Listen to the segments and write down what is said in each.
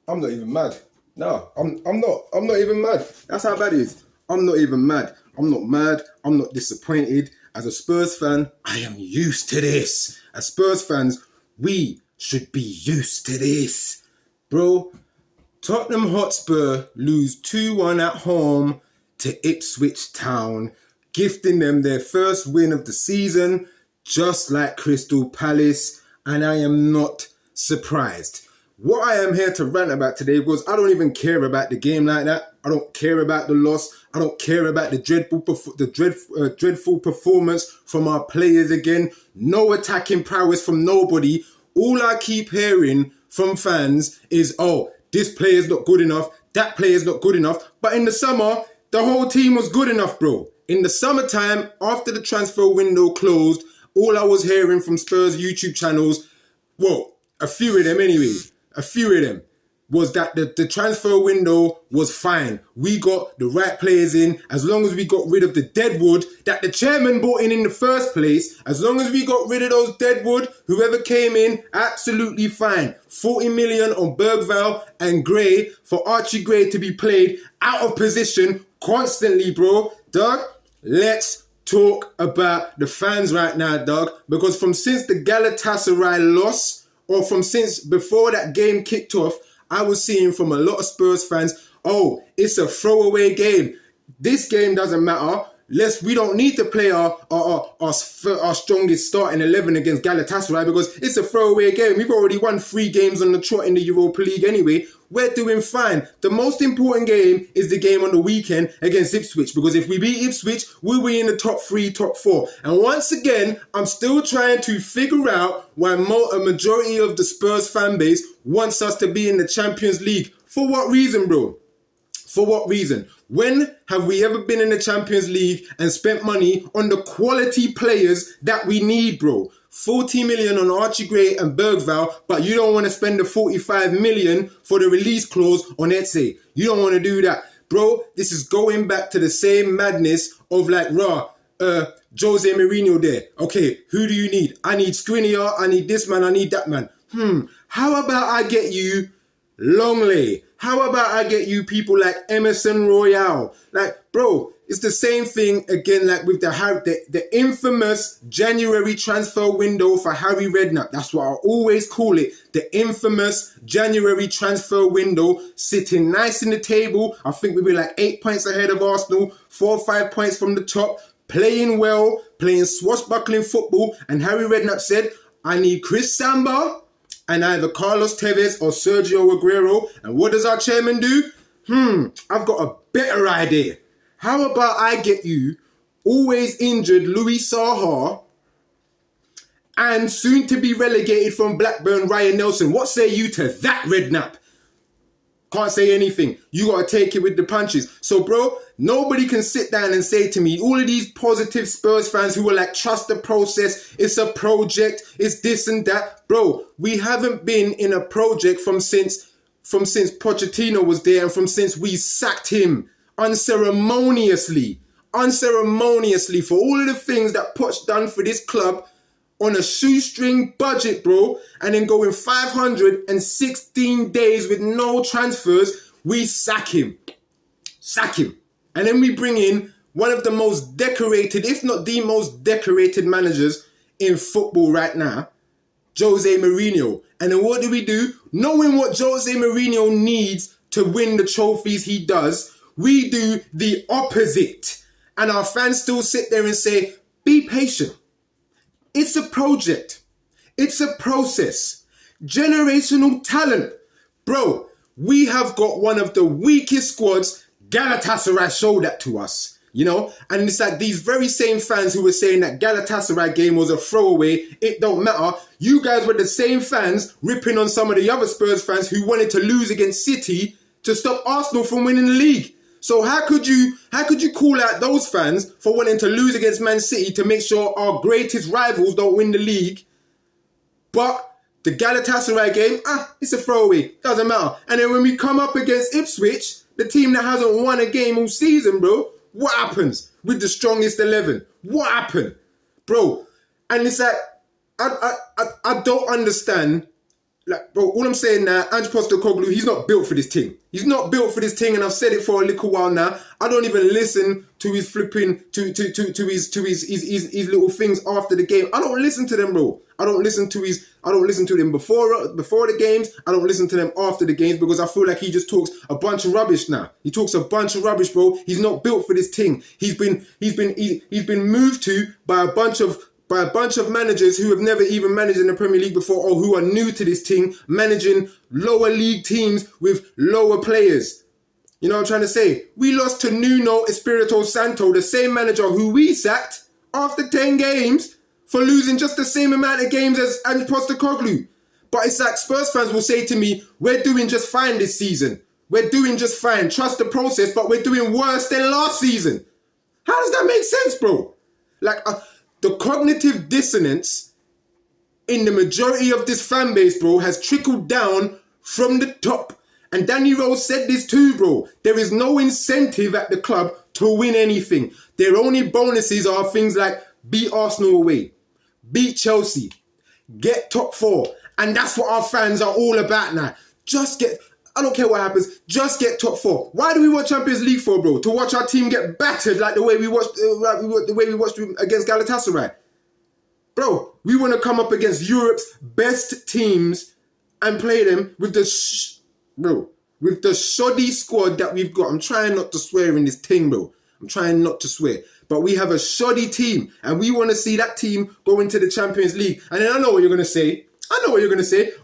I'm not even mad. No, I'm not even mad. That's how bad it is. I'm not even mad. I'm not mad. I'm not disappointed. As a Spurs fan, I am used to this. As Spurs fans, we should be used to this. Bro, Tottenham Hotspur lose 2-1 at home to Ipswich Town, gifting them their first win of the season, just like Crystal Palace, and I am not surprised. What I am here to rant about today was I don't even care about the game like that. I don't care about the loss. I don't care about the dreadful performance from our players again. No attacking prowess from nobody. All I keep hearing from fans is, oh, this player's not good enough. That player's not good enough. But in the summer, the whole team was good enough, bro. In the summertime, after the transfer window closed, all I was hearing from Spurs YouTube channels, well, a few of them anyway, was that the transfer window was fine. We got the right players in. As long as we got rid of the deadwood that the chairman brought in the first place, as long as we got rid of those deadwood, whoever came in, absolutely fine. 40 million on Bergvall and Gray for Archie Gray to be played out of position constantly, bro. Dog, let's talk about the fans right now, dog. Because since the Galatasaray loss, or since before that game kicked off, I was seeing from a lot of Spurs fans, oh, it's a throwaway game. This game doesn't matter. We don't need to play our strongest starting 11 against Galatasaray because it's a throwaway game. We've already won 3 games on the trot in the Europa League anyway. We're doing fine. The most important game is the game on the weekend against Ipswich, because if we beat Ipswich, we'll be in the top 3, top 4. And once again, I'm still trying to figure out why a majority of the Spurs fan base wants us to be in the Champions League. For what reason, bro? For what reason? When have we ever been in the Champions League and spent money on the quality players that we need, bro? 40 million on Archie Gray and Bergvall, but you don't want to spend the 45 million for the release clause on Etse. You don't want to do that. Bro, this is going back to the same madness of like, Jose Mourinho there. Okay, who do you need? I need Skriniar, I need this man, I need that man. How about I get you Longley? How about I get you people like Emerson Royale? Like, bro, it's the same thing again, like with the infamous January transfer window for Harry Redknapp. That's what I always call it. The infamous January transfer window, sitting nice in the table. I think we were like 8 points ahead of Arsenal, 4 or 5 points from the top, playing well, playing swashbuckling football. And Harry Redknapp said, I need Chris Samba and either Carlos Tevez or Sergio Aguero. And what does our chairman do? I've got a better idea. How about I get you always injured Louis Saha and soon to be relegated from Blackburn Ryan Nelson? What say you to that, Redknapp? Can't say anything. You got to take it with the punches. So, bro, nobody can sit down and say to me, all of these positive Spurs fans who are like, trust the process, it's a project, it's this and that. Bro, we haven't been in a project from since Pochettino was there and since we sacked him unceremoniously for all of the things that Poch done for this club on a shoestring budget, bro, and then going 516 days with no transfers. We sack him. And then we bring in one of the most decorated, if not the most decorated managers in football right now, Jose Mourinho. And then what do? Knowing what Jose Mourinho needs to win the trophies he does, we do the opposite. And our fans still sit there and say, be patient. It's a project. It's a process. Generational talent. Bro, we have got one of the weakest squads. Galatasaray showed that to us, you know? And it's like these very same fans who were saying that Galatasaray game was a throwaway, it don't matter. You guys were the same fans ripping on some of the other Spurs fans who wanted to lose against City to stop Arsenal from winning the league. So how could you call out those fans for wanting to lose against Man City to make sure our greatest rivals don't win the league? But the Galatasaray game, it's a throwaway. Doesn't matter. And then when we come up against Ipswich, the team that hasn't won a game all season, bro, what happens with the strongest 11? What happened? Bro, and it's like, I don't understand like, bro, all I'm saying now, Ange Postecoglou, he's not built for this thing. He's not built for this thing, and I've said it for a little while now. I don't even listen to his flipping, to his little things after the game. I don't listen to them, bro. I don't listen to them before the games. I don't listen to them after the games because I feel like he just talks a bunch of rubbish now. He talks a bunch of rubbish, bro. He's not built for this thing. He's been moved to by a bunch of managers who have never even managed in the Premier League before, or who are new to this thing, managing lower league teams with lower players. You know what I'm trying to say? We lost to Nuno Espirito Santo, the same manager who we sacked after 10 games for losing just the same amount of games as Ange Postecoglou. But it's like Spurs fans will say to me, we're doing just fine this season. We're doing just fine. Trust the process, but we're doing worse than last season. How does that make sense, bro? Like, the cognitive dissonance in the majority of this fan base, bro, has trickled down from the top. And Danny Rose said this too, bro. There is no incentive at the club to win anything. Their only bonuses are things like beat Arsenal away, beat Chelsea, get top 4. And that's what our fans are all about now. I don't care what happens, just get top 4. Why do we watch Champions League for, bro? To watch our team get battered like the way we watched against Galatasaray. Bro, we want to come up against Europe's best teams and play them with the shoddy squad that we've got. I'm trying not to swear in this thing, bro. I'm trying not to swear. But we have a shoddy team, and we want to see that team go into the Champions League. And then I know what you're going to say.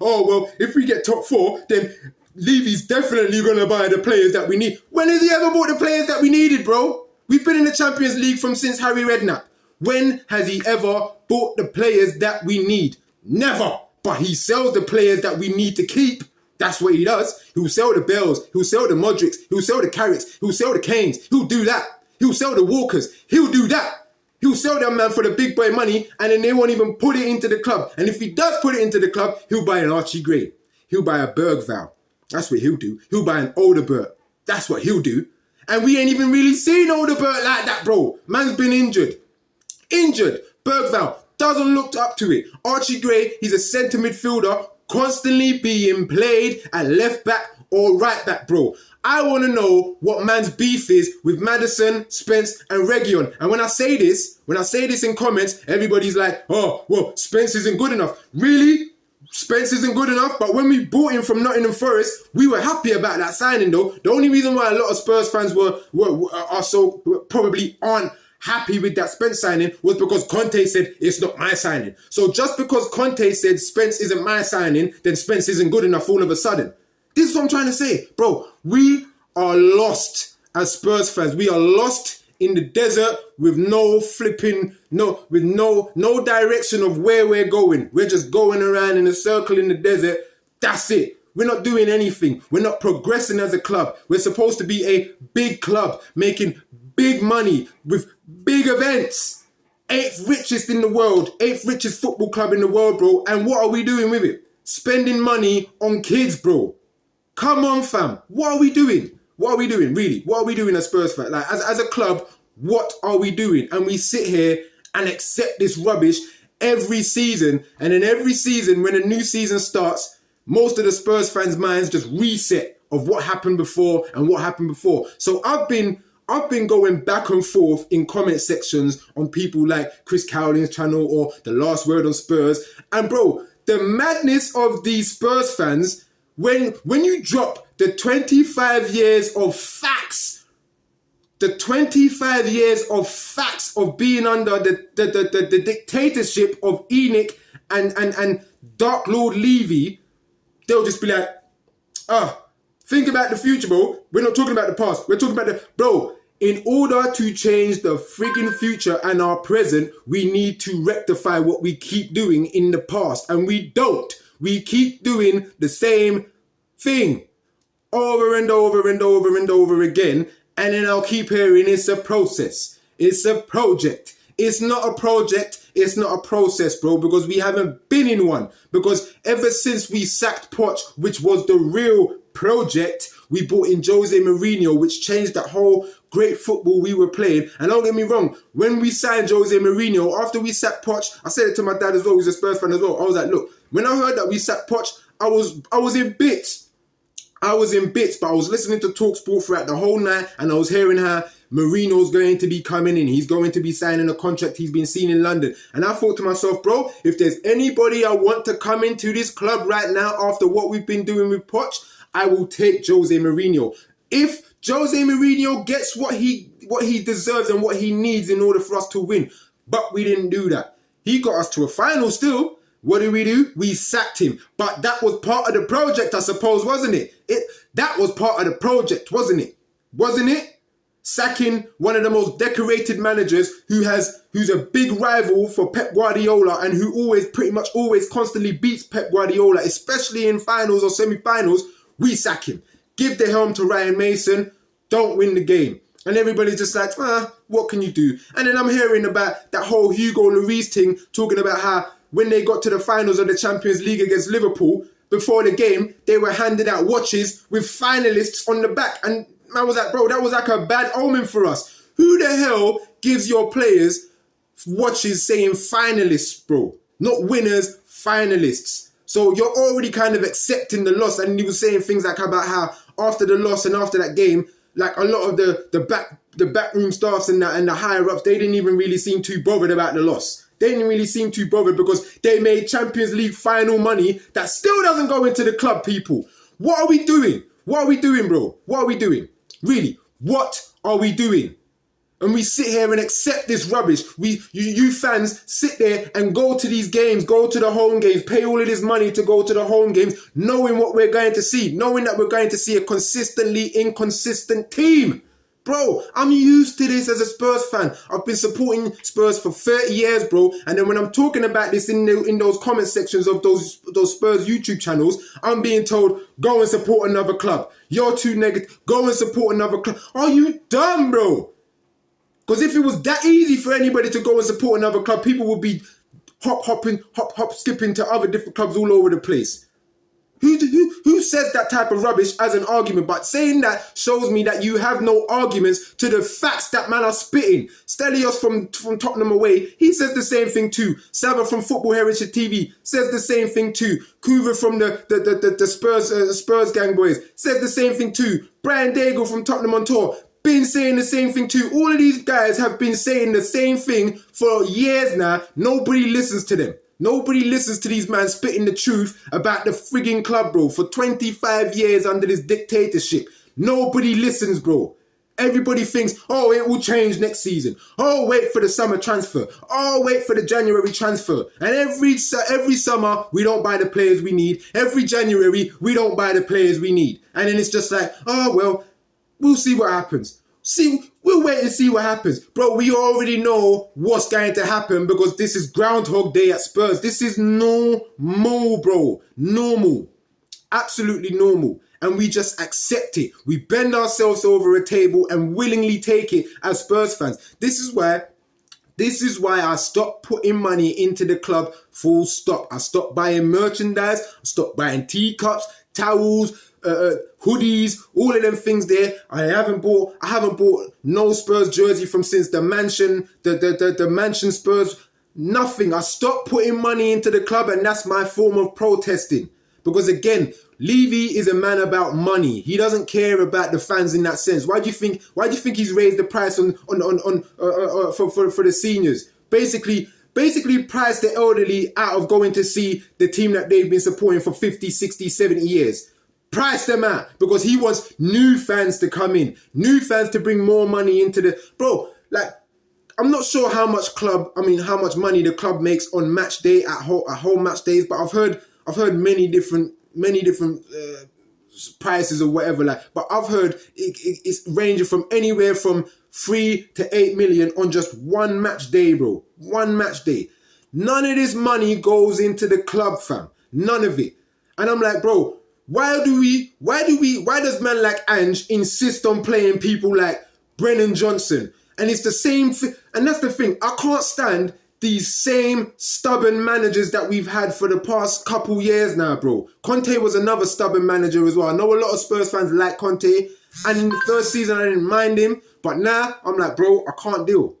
Oh, well, if we get top 4, then Levy's definitely going to buy the players that we need. When has he ever bought the players that we needed, bro? We've been in the Champions League since Harry Redknapp. When has he ever bought the players that we need? Never. But he sells the players that we need to keep. That's what he does. He'll sell the Bells. He'll sell the Modrics. He'll sell the Carricks. He'll sell the Kanes. He'll do that. He'll sell the Walkers. He'll do that. He'll sell that man for the big boy money, and then they won't even put it into the club. And if he does put it into the club, he'll buy an Archie Gray. He'll buy a Bergvall. That's what he'll do. He'll buy an Odegaard. That's what he'll do. And we ain't even really seen Odegaard like that, bro. Man's been injured. Bergvall doesn't look up to it. Archie Gray, he's a centre midfielder, constantly being played at left back or right back, bro. I want to know what man's beef is with Maddison, Spence, and Reguilon. And when I say this in comments, everybody's like, oh, well, Spence isn't good enough. Really? Spence isn't good enough? But when we bought him from Nottingham Forest, we were happy about that signing, though. The only reason why a lot of Spurs fans probably aren't happy with that Spence signing was because Conte said it's not my signing. So just because Conte said Spence isn't my signing, then Spence isn't good enough all of a sudden. This is what I'm trying to say. Bro, we are lost as Spurs fans. We are lost in the desert with no direction of where we're going. We're just going around in a circle in the desert. That's it. We're not doing anything. We're not progressing as a club. We're supposed to be a big club, making big money with big events. 8th richest in the world, 8th richest football club in the world, bro. And what are we doing with it? Spending money on kids, bro. Come on, fam. What are we doing? What are we doing, really? What are we doing as Spurs fans? Like, as a club, what are we doing? And we sit here and accept this rubbish every season. And then every season, when a new season starts, most of the Spurs fans' minds just reset of what happened before and what happened before. So I've been going back and forth in comment sections on people like Chris Cowling's channel or The Last Word on Spurs. And bro, the madness of these Spurs fans, when you drop the 25 years of facts, the 25 years of facts of being under the dictatorship of Enoch and Dark Lord Levy, they'll just be like, think about the future, bro. We're not talking about the past. We're talking about bro, in order to change the friggin' future and our present, we need to rectify what we keep doing in the past. And we don't. We keep doing the same thing over and over and over and over again. And then I'll keep hearing it's a process. It's a project. It's not a project. It's not a process, bro, because we haven't been in one. Because ever since we sacked Poch, which was the real project, we brought in Jose Mourinho, which changed that whole great football we were playing. And don't get me wrong, when we signed Jose Mourinho, after we sacked Poch, I said it to my dad as well, who's a Spurs fan as well. I was like, look, when I heard that we sacked Poch, I was in bits. I was in bits, but I was listening to TalkSport throughout the whole night, and I was hearing how Mourinho's going to be coming in. He's going to be signing a contract he's been seen in London. And I thought to myself, bro, if there's anybody I want to come into this club right now after what we've been doing with Poch, I will take Jose Mourinho. If Jose Mourinho gets what he deserves and what he needs in order for us to win. But we didn't do that. He got us to a final still. What did we do? We sacked him. But that was part of the project, I suppose, wasn't it? That was part of the project, wasn't it? Wasn't it? Sacking one of the most decorated managers who's a big rival for Pep Guardiola and who pretty much always constantly beats Pep Guardiola, especially in finals or semi-finals. We sack him. Give the helm to Ryan Mason. Don't win the game. And everybody's just like, what can you do? And then I'm hearing about that whole Hugo Lloris thing, talking about how when they got to the finals of the Champions League against Liverpool, before the game, they were handed out watches with finalists on the back. And man was like, bro, that was like a bad omen for us. Who the hell gives your players watches saying finalists, bro? Not winners, finalists. So you're already kind of accepting the loss. And he was saying things like about how after the loss and after that game, like a lot of the backroom staffs and the higher ups, they didn't even really seem too bothered about the loss. They didn't really seem too bothered because they made Champions League final money that still doesn't go into the club, people. What are we doing? What are we doing, bro? What are we doing? Really, what are we doing? And we sit here and accept this rubbish. You fans sit there and go to these games, go to the home games, pay all of this money to go to the home games, knowing what we're going to see, knowing that we're going to see a consistently inconsistent team. Bro, I'm used to this as a Spurs fan. I've been supporting Spurs for 30 years, bro. And then when I'm talking about this in those comment sections of those Spurs YouTube channels, I'm being told, go and support another club. You're too negative. Go and support another club. Are you dumb, bro? Because if it was that easy for anybody to go and support another club, people would be hop, skipping to other different clubs all over the place. Who says that type of rubbish as an argument? But saying that shows me that you have no arguments to the facts that man are spitting. Stelios from Tottenham away, he says the same thing too. Sava from Football Heritage TV says the same thing too. Kuva from the Spurs gang boys says the same thing too. Brian Daigle from Tottenham on tour been saying the same thing too. All of these guys have been saying the same thing for years now. Nobody listens to them. Nobody listens to these men spitting the truth about the frigging club, bro. For 25 years under this dictatorship. Nobody listens, bro. Everybody thinks, oh, it will change next season. Oh, wait for the summer transfer. Oh, wait for the January transfer. And every summer, we don't buy the players we need. Every January, we don't buy the players we need. And then it's just like, oh, well, we'll see what happens. We'll wait and see what happens. Bro, we already know what's going to happen because this is Groundhog Day at Spurs. This is normal, bro. Normal. Absolutely normal. And we just accept it. We bend ourselves over a table and willingly take it as Spurs fans. This is why I stopped putting money into the club, full stop. I stopped buying merchandise. I stopped buying teacups, towels, hoodies, all of them things there. I haven't bought no Spurs jersey from since the mansion, the mansion Spurs, nothing. I stopped putting money into the club, and that's my form of protesting. Because again, Levy is a man about money. He doesn't care about the fans in that sense. Why do you think he's raised the price for the seniors? Basically priced the elderly out of going to see the team that they've been supporting for 50, 60, 70 years. Price them out because he wants new fans to come in, new fans to bring more money into the... Bro, like, I'm not sure how much money the club makes on match day at home match days, but I've heard many different prices or whatever. Like, but I've heard it's ranging from anywhere from 3 to 8 million on just one match day, bro. One match day. None of this money goes into the club, fam. None of it. And I'm like, bro, why does man like Ange insist on playing people like Brennan Johnson? And it's the same thing. And that's the thing. I can't stand these same stubborn managers that we've had for the past couple years now, bro. Conte was another stubborn manager as well. I know a lot of Spurs fans like Conte. And in the first season, I didn't mind him. But now, I'm like, bro, I can't deal.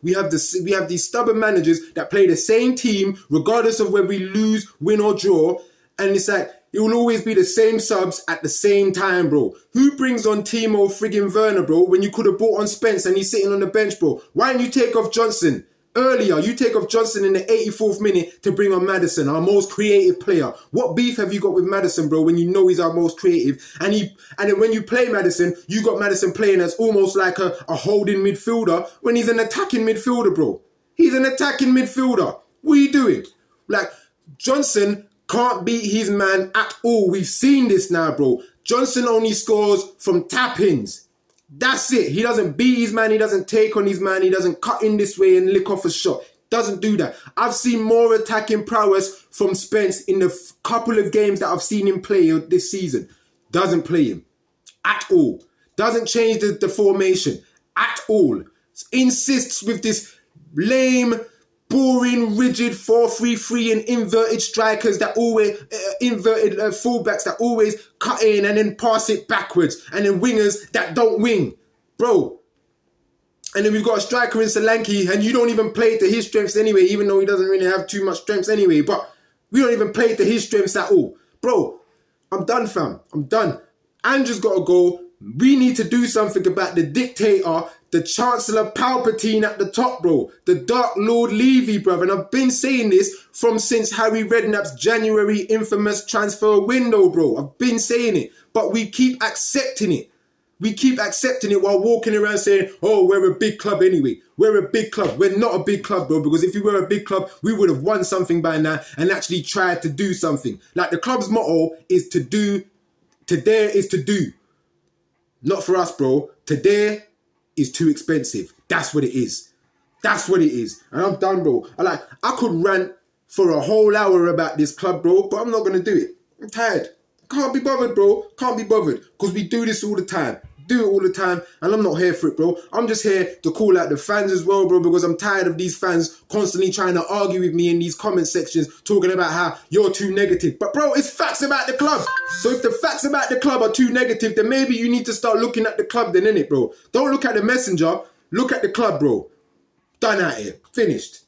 We have these stubborn managers that play the same team, regardless of whether we lose, win or draw. And it's like, it will always be the same subs at the same time, bro. Who brings on Timo friggin' Werner, bro, when you could have brought on Spence and he's sitting on the bench, bro? Why didn't you take off Johnson earlier? You take off Johnson in the 84th minute to bring on Maddison, our most creative player. What beef have you got with Maddison, bro, when you know he's our most creative? And then when you play Maddison, you got Maddison playing as almost like a holding midfielder when he's an attacking midfielder, bro. He's an attacking midfielder. What are you doing? Like, Johnson can't beat his man at all. We've seen this now, bro. Johnson only scores from tap-ins. That's it. He doesn't beat his man. He doesn't take on his man. He doesn't cut in this way and lick off a shot. Doesn't do that. I've seen more attacking prowess from Spence in the couple of games that I've seen him play this season. Doesn't play him at all. Doesn't change the formation at all. Insists with this lame, boring, rigid 4-3-3 and inverted strikers that always, inverted fullbacks that always cut in and then pass it backwards, and then wingers that don't wing, bro. And then we've got a striker in Solanke, and you don't even play to his strengths anyway, even though he doesn't really have too much strengths anyway, but we don't even play to his strengths at all. Bro, I'm done, fam. I'm done. Andrew's got to go. We need to do something about the dictator, the Chancellor Palpatine at the top, bro. The Dark Lord Levy, bro. And I've been saying this since Harry Redknapp's January infamous transfer window, bro. I've been saying it. But we keep accepting it. We keep accepting it while walking around saying, oh, we're a big club anyway. We're a big club. We're not a big club, bro. Because if we were a big club, we would have won something by now and actually tried to do something. Like, the club's motto is to do, to dare is to do. Not for us, bro. Today is too expensive. That's what it is. That's what it is. And I'm done, bro. I could rant for a whole hour about this club, bro, but I'm not going to do it. I'm tired. Can't be bothered, bro. Can't be bothered. Because we do this all the time. Do it all the time, and I'm not here for it, bro. I'm just here to call out the fans as well, bro, because I'm tired of these fans constantly trying to argue with me in these comment sections, talking about how you're too negative. But, bro, it's facts about the club. So if the facts about the club are too negative, then maybe you need to start looking at the club then, innit, bro? Don't look at the messenger. Look at the club, bro. Done out here. Finished.